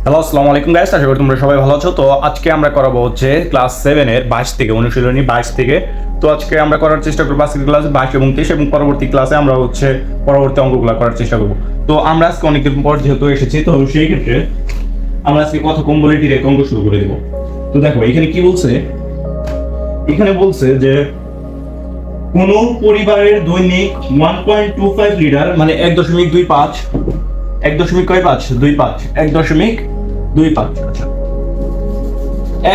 Hello, আসসালামু আলাইকুম guys, আশা করি তোমরা সবাই ভালো আছো। তো আজকে আমরা করাবো হচ্ছে ক্লাস 7 এর 22 থেকে, অনুশীলনী 22 থেকে। তো আজকে আমরা করার চেষ্টা করবো আজকের ক্লাসে 22 এবং 23 এবং পরবর্তী ক্লাসে আমরা হচ্ছে পরবর্তী অঙ্কগুলো করার চেষ্টা করবো। তো আমরা আজকে অনেকদিন পর যেহেতু এসেছি, তো সেই ক্ষেত্রে আমরা আজকে কথা কম বলে ডিরেক্ট অঙ্ক শুরু করে দেবো। তো দেখো এখানে কি বলছে, এখানে বলছে যে কোন পরিবারের দৈনিক 1.25 লিটার মানে 1.25 আচ্ছা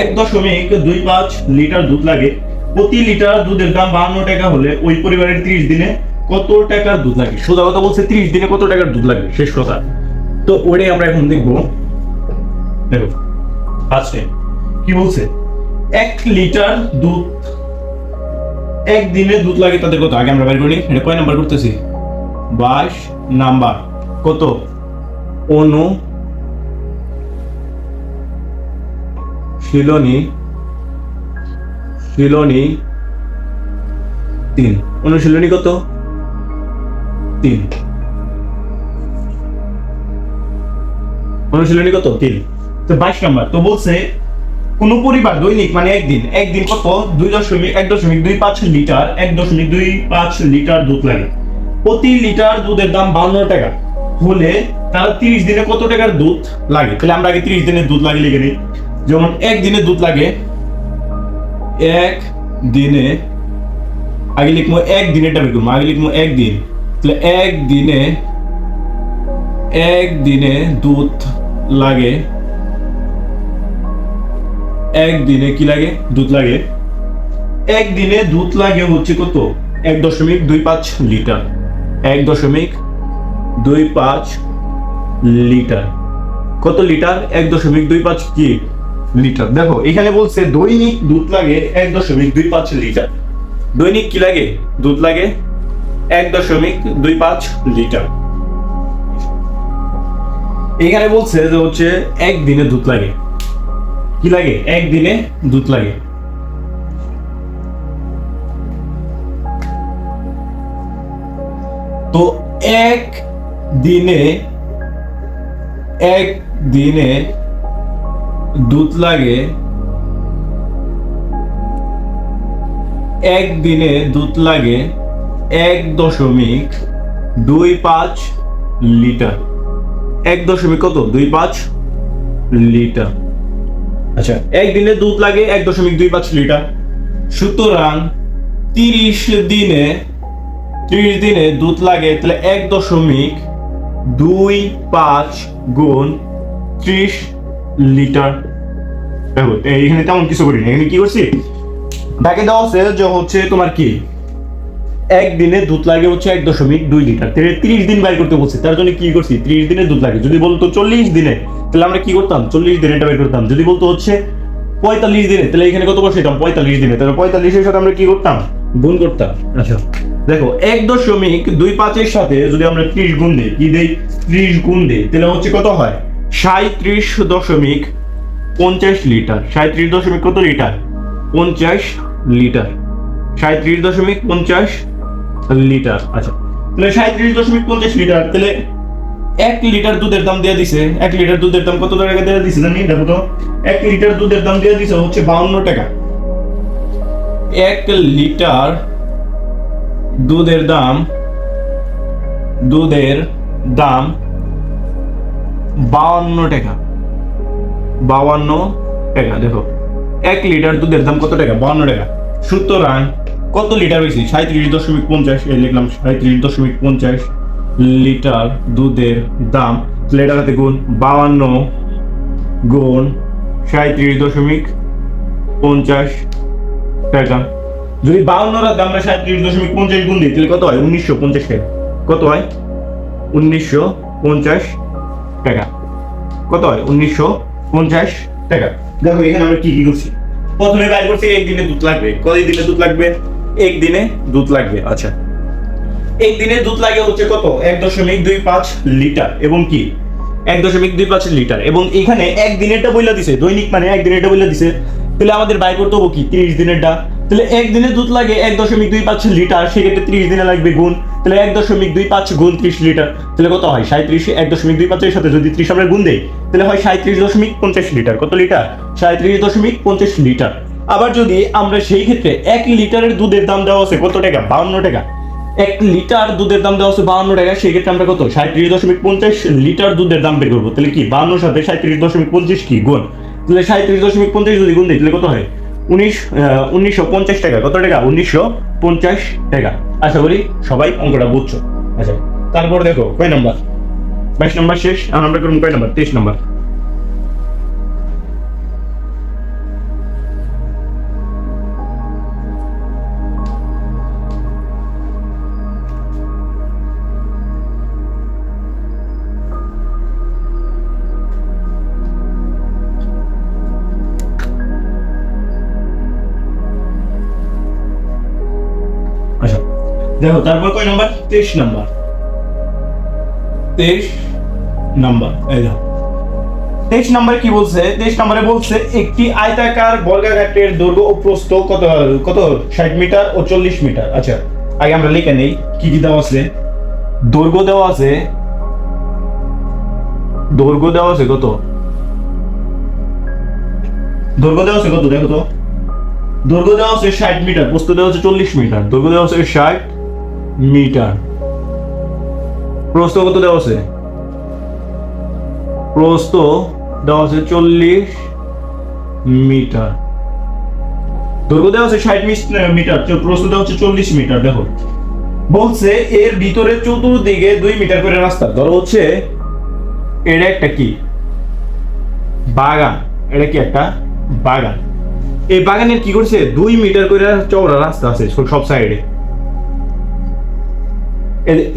1.25 লিটার দুধ লাগে। প্রতি লিটার দুধের দাম 52 টাকা হলে ওই পরিবারের 30 দিনে কত টাকার দুধ লাগে? সোজা কথা বলছে 30 দিনে কত টাকার দুধ লাগবে, শেষ কথা। তো ওইটাই আমরা এখন দেখবো। দেখো ফার্স্টে কি বলছে, 1 লিটার দুধ একদিনে দুধ লাগে তাদের কত? আগে আমরা বের করি, এটা কয় নাম্বার করতেছি? 22 নাম্বার। কত? অনুশীলনী 3। অনুশীলনী কত? 3। অনুশীলনী কত? 3। তো 22 নাম্বার। তো বলছে কোন পরিবার দৈনিক মানে একদিন কত? 1.25 লিটার 1.25 লিটার দুধ লাগে। প্রতি লিটার দুধের দাম 52 টাকা হলে তারা 30 দিনে কত টাকার দুধ লাগে? তাহলে আমরা আগে 30 দিনের দুধ লাগে লিখে নিই। যেমন একদিনে দুধ লাগে, একদিনে আগে লিখবো একদিনেরটা বের করবো, আগে লিখবো একদিন। তাহলে একদিনে দুধ লাগে, একদিনে কি লাগে? দুধ লাগে। একদিনে দুধ লাগে হচ্ছে কত? 1.25 লিটার। 1.25 লিটার। কত লিটার? 1.25 কি লিটার। দেখো এখানে বলছে দৈনিক দুধ লাগে 1.25 লিটার। দৈনিক কি লাগে? দুধ লাগে 1.25 লিটার। এখানে বলছে যে হচ্ছে একদিনে দুধ লাগে, কি লাগে? একদিনে দুধ লাগে। তো একদিনে দুধ লাগে, একদিনে দুধ লাগে 1.25 লিটার। 1.25 লিটার। আচ্ছা, একদিনে দুধ লাগে 1.25 লিটার। সুতরাং 30 দিনে দুধ লাগে, তাহলে 1.25 গুণ 30 লিটার। দেখো এইখানে তেমন কিছু করিনি, এখানে কি করছি, ব্যাকে দেওয়া আছে যে হচ্ছে তোমার কি একদিনে দুধ লাগে হচ্ছে 1.2 লিটার। 30 দিন বাইর করতে বলছে, তার জন্য কি করছি, 30 দিনে দুধ লাগে। যদি বলতো 40 দিনে, তাহলে আমরা কি করতাম, 40 দিনে এটা বের করতাম। যদি বলতো হচ্ছে 45 দিনে, তাহলে এখানে কত বসাইতাম? 45 দিনে। তাহলে 45 এর সাথে আমরা কি করতাম? গুণ করতাম। আচ্ছা দেখো 1.25 এর সাথে যদি আমরা 30 গুণ দিই, কি দেই? 30 গুণ দিই, তাহলে হচ্ছে কত হয়? 37.50 লিটার। 37 কত লিটার? 50 লিটার। 37.50 লিটার। আচ্ছা তাহলে 37.50 লিটার। তাহলে 1 লিটার দুধের দাম দিয়ে দিছে, 1 লিটার দুধের দাম কত টাকা দিয়ে দিছে জানি? দেখো তো, 1 লিটার দুধের দাম দিয়ে দিছে হচ্ছে 52 টাকা। 1 লিটার দুধের দাম 52 টাকা। 52 টাকা। দেখো 1 লিটার দুধের দাম কত টাকা? 52 টাকা। সুতরাং কত লিটার হয়েছে? 37.50। এই লিখলাম 37.50 লিটার দুধের দাম। তাহলে এটার সাথে গুণ 52 গুণ 37.50 টাকা। যদি 52 দাম আমরা 37.50 গুণ দিই, তাহলে কত হয়? 1950 টাকা। কত হয়? 1950 টাকা। কত হয়? 1950 টাকা। দেখো এখানে আমরা কি করছি, প্রথমে বাইর করছি একদিনে দুধ লাগবে। কয় দিনে দুধ লাগবে? একদিনে দুধ লাগবে। আচ্ছা একদিনে দুধ লাগে হচ্ছে কত? 1.25 লিটার। এবং কি 1.25 লিটার। এবং এখানে একদিনেরটা বইলা দিছে, দৈনিক মানে একদিনেরটা বইলা দিছে। তাহলে আমাদের বাইর করতে হবে কি 30 দিনেরটা। তাহলে একদিনে দুধ লাগে 1.25 লিটার, সেক্ষেত্রে 30 দিনে লাগবে গুণ, তাহলে 1.25 গুণ 30 লিটার, তাহলে কত হয় 37। 1.25 এর সাথে যদি 30 আমরা গুণ দেই তাহলে হয় 37.50 লিটার। কত লিটার? 37.50 লিটার। আবার যদি আমরা সেই ক্ষেত্রে 1 লিটারের দুধের দাম দেওয়া আছে কত টাকা? 52 টাকা। 1 লিটার দুধের দাম দেওয়া আছে 52 টাকা, সেই ক্ষেত্রে আমরা কত 37.50 লিটার দুধের দাম বের করবো। তাহলে কি 52 সাথে 37.50 কি গুণ, তাহলে 37.50 যদি গুণ দিই তাহলে কত হয় 1950 টাকা। কত টাকা? 1950 টাকা। আশা করি সবাই অঙ্কটা বুঝছো। আচ্ছা, তারপর দেখো কয় নাম্বার? 22 নাম্বার শেষ। আর আমরা করব কয় নাম্বার? 23 নাম্বার। আচ্ছা দেখো তারপর কয় নাম্বার? 23 নাম্বার। 23 নাম্বার এই দেখো 23 নাম্বারে কি বলছে? 23 নাম্বারে বলছে একটি আয়তাকার বর্গাকারের দৈর্ঘ্য ও প্রস্থ কত কত 60 মিটার ও 40 মিটার। আচ্ছা আগে আমরা লিখে নেই কি কি দেওয়া আছে। দৈর্ঘ্য দেওয়া আছে, দৈর্ঘ্য দেওয়া আছে কত? দৈর্ঘ্য দেওয়া আছে কত দেখো তো। দৈর্ঘ্য দেওয়া আছে 60 মিটার, প্রস্থ দেওয়া আছে 40 মিটার। দৈর্ঘ্য দেওয়া আছে 60 মিটার, প্রস্থ কত দেওয়া আছে? প্রস্থ দেওয়া আছে 40 মিটার। দৈর্ঘ্য দেওয়া আছে 60 মিটার, প্রস্থ দেওয়া হচ্ছে 40 মিটার। দেখো বলছে এর ভিতরে চতুর্দিকে 2 মিটার করে রাস্তা। ধরো হচ্ছে এটা একটা কি বাগান, এটা কি একটা বাগান। এই বাগানের কি করছে 2 মিটার করে চওড়া রাস্তা আছে সব সাইডে।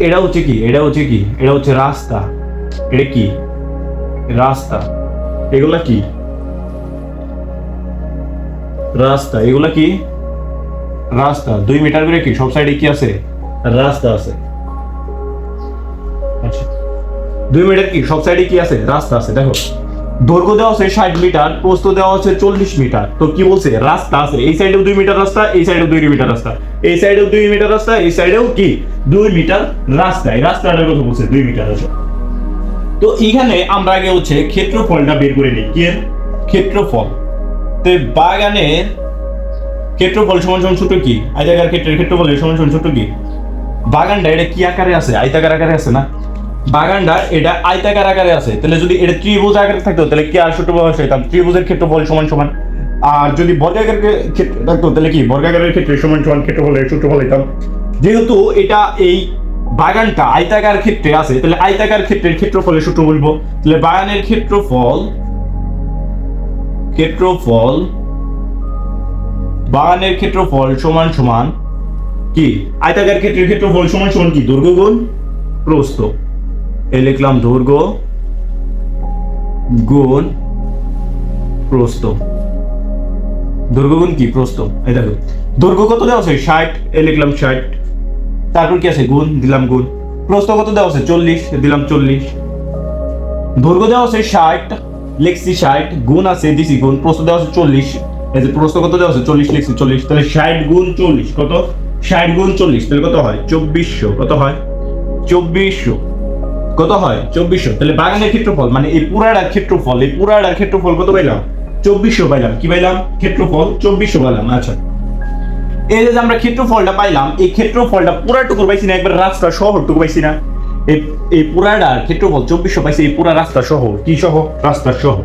এটা হচ্ছে কি, এটা হচ্ছে কি, এটা হচ্ছে রাস্তা। এটা কি রাস্তা, এগুলা কি রাস্তা, এগুলা কি রাস্তা। 2 মিটার করে কি সব সাইডে কি আছে? রাস্তা আছে। আচ্ছা 2 মিটার কি সব সাইডে কি আছে? রাস্তা আছে। দেখো দৈর্ঘ্য দেওয়া আছে 60 মিটার, প্রস্থ দেওয়া আছে 40 মিটার। তো কি বলছে? রাস্তা আছে। এই সাইডেও 2 মিটার রাস্তা, এই সাইডেও 2 মিটার রাস্তা, এই সাইডেও 2 মিটার রাস্তা, এই সাইডেও কি 2 মিটার রাস্তা। এই রাস্তাটার কথা বলছে 2 মিটার আছে। তো এখানে আমরা আগে হচ্ছে ক্ষেত্রফলটা বের করে নিই। কি এর ক্ষেত্রফল? তো বাগানের ক্ষেত্রফল সমান সমান ছোট কি আয়তাকার ক্ষেত্রের ক্ষেত্রফল সমান সমান ছোট কি। বাগানটা এটা কি আকারে আছে? আয়তাকার আকারে আছে না। বাগানটা এটা আয়তাকার আকারে আছে, তাহলে যদি এটা ত্রিভুজ আকারে থাকতো তাহলে কি আর ছোট বসাইতাম? ত্রিভুজের ক্ষেত্রফল সমান সমান। আর যদি বর্গাকারের ক্ষেত্রে থাকতো তাহলে কি বর্গাকারের ক্ষেত্রে সমান সমান ক্ষেত্রফলের সূত্র বলাইতাম। যেহেতু এটা এই বাগানটা আয়তাকার ক্ষেত্রে আছে তাহলে আয়তাকার ক্ষেত্রের ক্ষেত্রফলের সূত্র বলবো। তাহলে বাগানের ক্ষেত্রফল, ক্ষেত্রফল বাগানের ক্ষেত্রফল সমান সমান কি আয়তাকার ক্ষেত্রের ক্ষেত্রফল সমান সমান কি দৈর্ঘ্য গুণ প্রস্থ। এই লিখলাম দৈর্ঘ্য গুণ প্রস্থ। দৈর্ঘ্য গুণ কি প্রস্থ। এই দেখো দৈর্ঘ্য কত দেওয়া আছে 60, এই লিখলাম 60। তারপর কি আছে গুণ দিলাম গুণ। প্রস্থ কত দেওয়া আছে 40, দিলাম 40। দৈর্ঘ্য দেওয়া আছে 60, লিখছি 60, গুণ আছে দিছি গুণ। প্রস্থ দেওয়া আছে 40, এই যে প্রস্থ কত দেওয়া আছে 40, লিখছি 40। তাহলে 60 গুণ 40 কত? 60 গুণ 40 তাহলে কত হয় 2400। কত হয় 2400। কত হয় 2400। তাহলে বাগানের ক্ষেত্রফল মানে এই পুরাটার ক্ষেত্রফল, এই পুরাটার ক্ষেত্রফল কত পাইলাম? 2400 পাইলাম। কি পাইলাম? ক্ষেত্রফল 2400 পাইলাম। আচ্ছা এই যে আমরা ক্ষেত্রফলটা পাইলাম, এই ক্ষেত্রফলটা পুরাটুকু পাইছি না, একবার রাস্তা শহরটুকু পাইছি না। এই পুরাটার ক্ষেত্রফল 2400 পাইছি, এই পুরা রাস্তা সহ। কি সহ? রাস্তা সহ।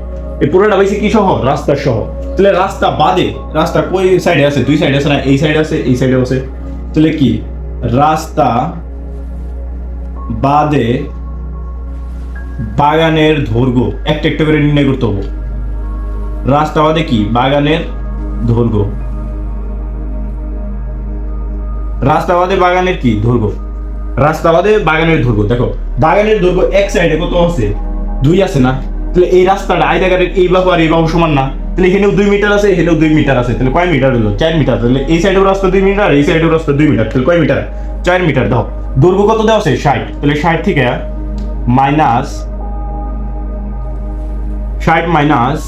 এই পুরাটা পাইছি কি সহ? রাস্তা সহ। তাহলে রাস্তা বাদে, রাস্তা কই সাইডে আছে? 2 সাইডে আছে না, এই সাইডে আছে, এই সাইডে আছে। তাহলে কি রাস্তা বাদে বাগানের দৈর্ঘ্য একটা একটা করে নির্ণয় করতে হবে। রাস্তা বাদে কি বাগানের দৈর্ঘ্য, রাস্তা বাদে বাগানের কি দৈর্ঘ্য, রাস্তা বাদে বাগানের দৈর্ঘ্য। দেখো বাগানের দৈর্ঘ্য এক সাইডে কত আছে? 2 আছে না। তাহলে এই রাস্তাটা আয়তাকারের এই বাহু আর এই বাহু সমান না। তাহলে এখানেও 2 মিটার আছে, এখানেও 2 মিটার আছে। তাহলে কয় মিটার হলো? 4 মিটার। তাহলে এই সাইডেও রাস্তা 2 মিটার, এই সাইডেও রাস্তা 2 মিটার। তাহলে কয় মিটার? 4 মিটার। দাও দৈর্ঘ্য কত দেওয়া আছে 60, তাহলে 60 থেকে মাইনাস 60 মাইনাস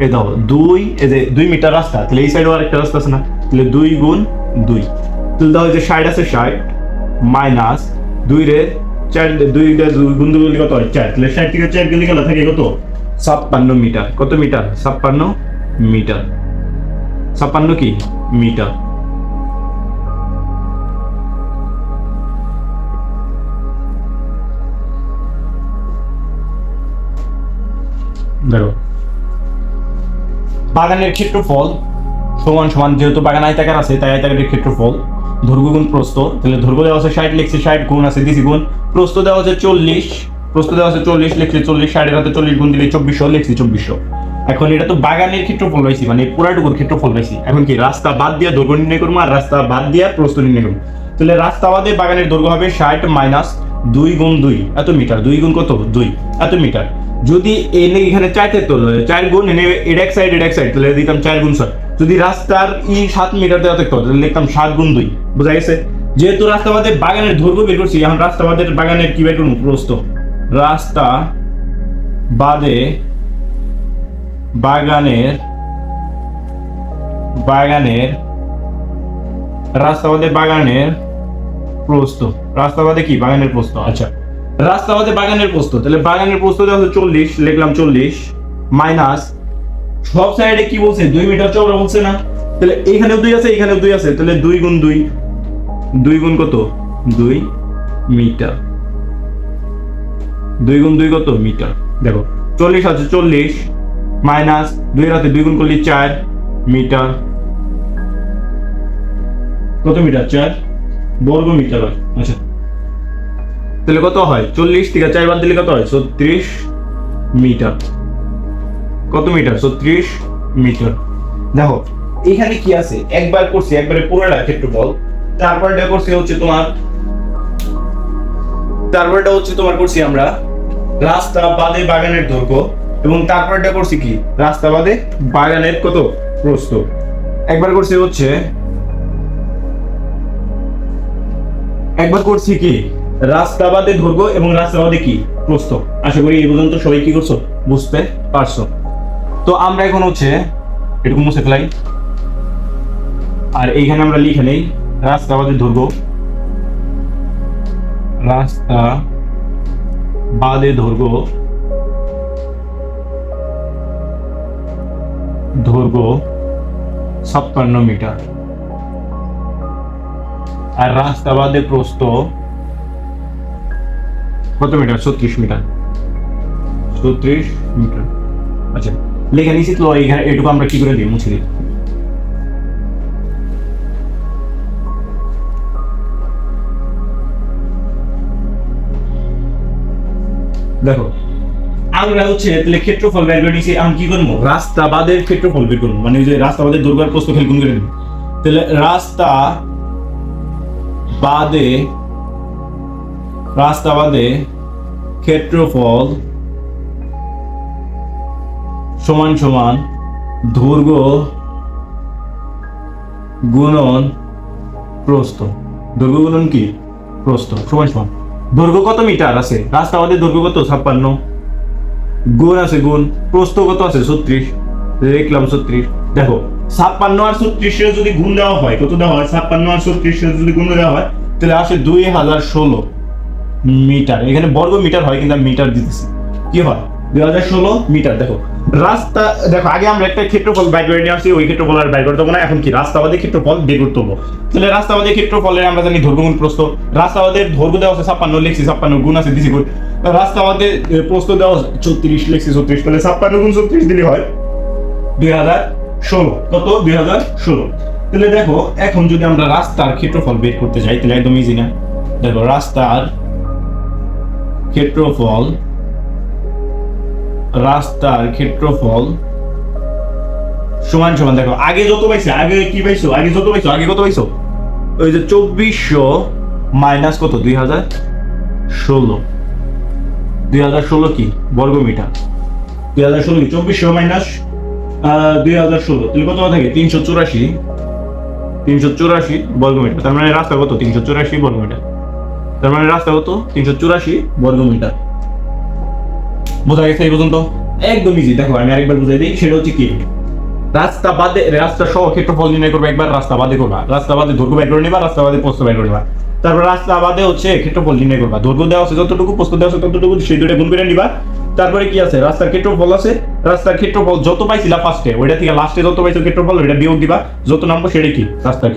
এ দাও 2, এই যে 2 মিটার রাস্তা, তাহলে এই সাইডেও আরেকটা রাস্তা আছে না, তাহলে 2 গুণ 2, তাহলে দাও যে 60 আছে 60 মাইনাস 2 রে 4 2 গুণ 2 করলে কত হয় 4, তাহলে 60 থেকে 4 গেলে গেল থাকে কত 56 মিটার। কত মিটার? 56 মিটার। 56 কি মিটার। দেখো বাগানের ক্ষেত্রফল সমান সমান, যেহেতু বাগান আয়তাকার আছে তাই আয়তাকারের ক্ষেত্রফল দৈর্ঘ্য গুণ প্রস্থ, তাহলে দৈর্ঘ্য দেওয়া আছে 60 লিখছি 60 গুণ আছে দিছি গুণ, প্রস্থ দেওয়া আছে 40, প্রস্থ দেওয়া আছে 40 লিখছি 40, 60 এর সাথে 40 গুণ দিলে 2400 লিখছি 2400। এখন এটা তো বাগানের ক্ষেত্রফল পাইছি, মানে পুরাটুকুর ক্ষেত্রফল পাইছি। এখন কি রাস্তা বাদ দিয়ে দৈর্ঘ্য নির্ণয় করবো আর রাস্তা বাদ দিয়ে প্রস্থ নির্ণয় করবো। তাহলে রাস্তা বাদে বাগানের দৈর্ঘ্য হবে 60 মাইনাস 2 গুণ 2 এত মিটার, 2 গুণ কত 2 এত মিটার। যদি এনে এখানে 4 তে তোল 4 গুণ এনে এটা এক সাইড তাহলে দিতাম 4 গুণ 6। যদি রাস্তার 7 মিটার দেওয়া থাকতো তাহলে লিখতাম 7 গুণ 2। বোঝা গেছে? যেহেতু রাস্তা বাদে বাগানের দৈর্ঘ্য বের করছি, এখন রাস্তা বাদের বাগানের কি বের করবো প্রস্থ। রাস্তা বাদে বাগানের রাস্তা বাদে বাগানের প্রস্থ, রাস্তা বাদে কি বাগানের প্রস্থ। আচ্ছা রাস্তা বাদে বাগানের প্রস্থ, তাহলে বাগানের প্রস্থ দেওয়া হচ্ছে 40 লিখলাম 40 মাইনাস সব সাইডে কি বলছে 2 মিটার চওড়া বলছে না, তাহলে এখানেও 2 আছে এখানেও 2 আছে, তাহলে 2 গুণ 2, 2 গুণ কত 2 মিটার, 2 গুণ 2 কত মিটার। দেখো 40 আছে 40 মাইনাস 2 এর সাথে 2 গুণ করলে 4 মিটার, কত মিটার 4 বর্গ মিটার হয়। আচ্ছা তাহলে কত হয় 40 থেকে 4 বাদ দিলে কত হয় 36 মিটার। কত মিটার 36 মিটার। দেখো এখানে কি আছে একবার করছি একবারে পুরোটা ক্ষেত্রফল, তারপরটা করছি হচ্ছে তোমার করছি আমরা রাস্তা বাদে বাগানের দৈর্ঘ্য, এবং তারপরটা করছি কি রাস্তা বাদে বাগানের কত প্রস্থ। একবার করছি কি রাস্তা বাদে দৈর্ঘ্য এবং রাস্তা বাদে কি প্রস্থ। আশা করি এই পর্যন্ত সবাই কি করছো বুঝতে পারছো। তো আমরা এখন এটুকু মুছে ফেলাই, আর এইখানে আমরা লিখে নেই রাস্তা বাদে দৈর্ঘ্য, রাস্তা বাদে দৈর্ঘ্য 56 মিটার, আর রাস্তা বাদে প্রস্থ কত মিটার 36 মিটার, 36 মিটার। আচ্ছা লেখা নিয়েছি, তো এখানে এটুকু আমরা কি করে দিই মুছে দিই। দেখো আমরা তাহলে ক্ষেত্রফল বের করে নিয়েছি, আমি কি করবো রাস্তা বাদের ক্ষেত্রফল বের করবো, মানে যে রাস্তা বাদের দৈর্ঘ্য আর প্রস্থ খেয়াল গুণ করে দেবো। তাহলে রাস্তা বাদে ক্ষেত্রফল সমান সমান দৈর্ঘ্য গুণন প্রস্থ, দৈর্ঘ্য গুণন কি প্রস্থ সমান সমান দৈর্ঘ্য কত মিটার আছে রাস্তা বাদে দৈর্ঘ্য কত 56, গুণ আছে গুণ প্রস্থ কত আছে 36 লিখলাম 36। দেখো 56 আর 36 এর যদি গুণ দেওয়া হয় কত দেওয়া হয় 56 আর 36 এর যদি গুণ দেওয়া হয় তাহলে আসে 2016 মিটার। এখানে বর্গ মিটার হয় কিন্তু আমি মিটার দিতেছি, কি হয় 2016 মিটার। দেখো রাস্তা দেখো আগে আমরা একটা ক্ষেত্রফল বাইর করে নিয়ে আসছি, ওই ক্ষেত্রফল আর বাইর করতে হবে না, এখন কি রাস্তাবাদী ক্ষেত্রফল বের করতে হবে। তাহলে রাস্তাবাদী ক্ষেত্রফলে আমরা জানি দৈর্ঘ্য গুণ প্রস্থ, রাস্তাবাদের দৈর্ঘ্য দেওয়া আছে 56 লিখছি 56 গুণ আছে দিছি গুণ, রাস্তাবাদের প্রস্থ দেওয়া 34 লিখছি 34, তাহলে 56 গুণ 34 দিলে হয় 2016। কত 2016। তাহলে দেখো এখন যদি আমরা রাস্তার ক্ষেত্রফল বের করতে যাই তাহলে একদম ইজি না। দেখো রাস্তার ক্ষেত্রফল সমান সমান, দেখো আগে যত পাইছে আগে কত পাইছো ওই যে 2400 মাইনাস কত 2016 কি বর্গ মিটার, 2016 কি 2400 মাইনাস 2016 তাহলে কত থাকে 384 বর্গ মিটার। তার মানে রাস্তা কত 384 বর্গ মিটার, তার মানে রাস্তা কত 384 বর্গ মিটার। বোঝা গেছে এই পর্যন্ত? একদম ইজি। দেখো আমি আরেকবার বুঝাই দিই, সেটা হচ্ছে কি রাস্তা বাদে রাস্তা সহ ক্ষেত্রফল নির্ণয় করবে, একবার রাস্তা বাদে করবা, রাস্তা বাদে দৈর্ঘ্য বের করে নিবা, রাস্তা বাদে প্রস্থ বের করে নিবা। তারপর রাস্তা বাদে হচ্ছে ক্ষেত্রফল নির্ণয় করবা, দৈর্ঘ্য দেওয়া আছে যতটুকু, প্রস্থ দেওয়া আছে ততটুকু, সেই দুটো গুণ করে নিবা। তারপরে কি আছে, রাস্তার ক্ষেত্রফল আছে, রাস্তার ক্ষেত্রফল যত পাইছিলা ফার্স্টে ওইটা থেকে লাস্টে যত পাইছো ক্ষেত্রফল ওইটা বিয়োগ দিবা, যত নামবো সেটা কি রাস্তার